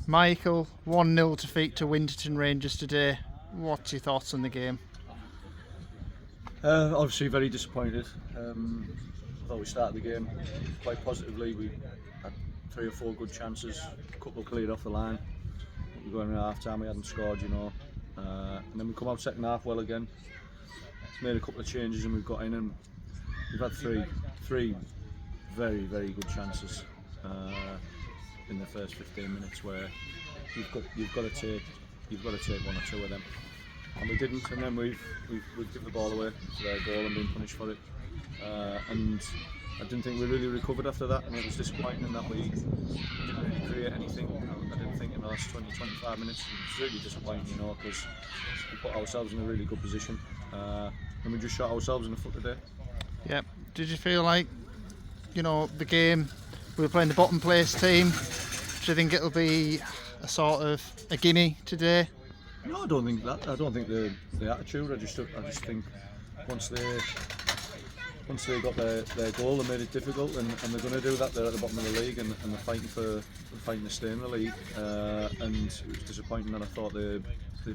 Michael, 1-0 defeat to Winterton Rangers today. What's your thoughts on the game? Obviously very disappointed. I thought we started the game quite positively. We had 3 or 4 good chances, a couple cleared off the line. We were going into half time, we hadn't scored, and then we come out second half well again. Made a couple of changes and we've got in, and we've had three very good chances in the first 15 minutes where you've got to take 1 or 2 of them, and we didn't. And then we've given the ball away to their goal and been punished for it. And I didn't think we really recovered after that, and it was disappointing in that we didn't really create anything. I didn't think in the last 20-25 minutes. It was really disappointing, because we put ourselves in a really good position, and we just shot ourselves in the foot today. Yeah. Did you feel like, the game, we were playing the bottom place team? Do you think it'll be a sort of a gimme today? No, I don't think that. I don't think the attitude. I just think once they got their goal, they made it difficult, and they're going to do that. They're at the bottom of the league, and they're fighting to stay in the league. And it was disappointing that I thought they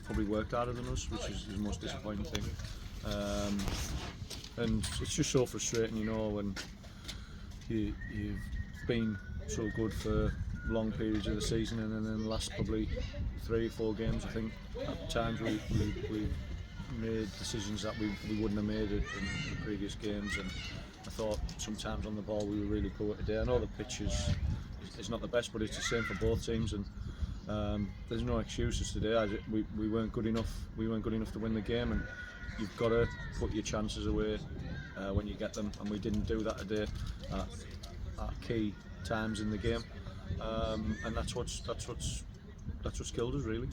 probably worked harder than us, which is the most disappointing thing. And it's just so frustrating, when you've been so good for long periods of the season, and then in the last probably 3 or 4 games, I think at times we've made decisions that we wouldn't have made in previous games, and I thought sometimes on the ball we were really poor today. I know the pitch is not the best, but it's the same for both teams, and there's no excuses today. We weren't good enough. We weren't good enough to win the game, and you've got to put your chances away when you get them, and we didn't do that today at key times in the game, and that's what's killed us, really.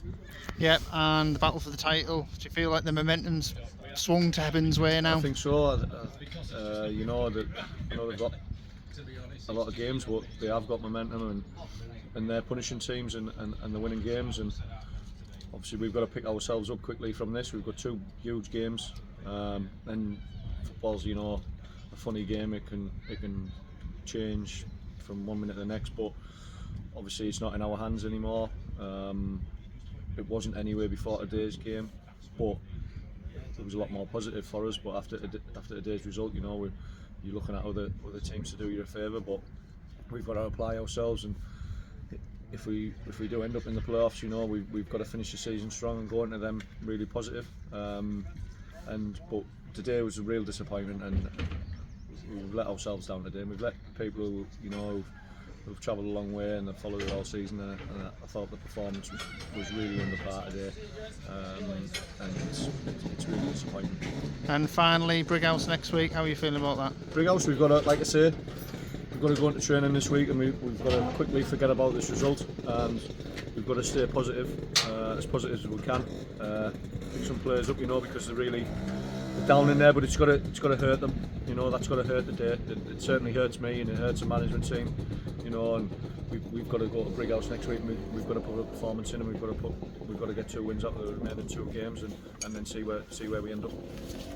Yeah, and the battle for the title. Do you feel like the momentum's swung to Heaven's way now? I think so. That I know they've got a lot of games, but they have got momentum, and they're punishing teams and they're winning games, and obviously we've got to pick ourselves up quickly from this. We've got 2 huge games, and football's a funny game. It can change from 1 minute to the next, but obviously it's not in our hands anymore. It wasn't anyway before today's game, but it was a lot more positive for us. But after today's result, you're looking at other teams to do you a favour, but we've got to apply ourselves, and if we do end up in the playoffs, we've got to finish the season strong and go into them really positive. But today was a real disappointment, and we've let ourselves down today. And we've let people who've travelled a long way and have followed it all season, and I thought the performance was really under par today, and it's really disappointing. And finally, Brighouse next week. How are you feeling about that? Brighouse, we've got to, like I say, we've got to go into training this week, and we've got to quickly forget about this result, and we've got to stay positive, as positive as we can. Pick some players up, because they're really down in there, but it's got to hurt them. That's got to hurt the day. It certainly hurts me, and it hurts the management team. And we've got to go to Brighouse next week, and we've got to put a performance in, and we've got to get 2 wins out of the remaining 2 games, and then see where we end up.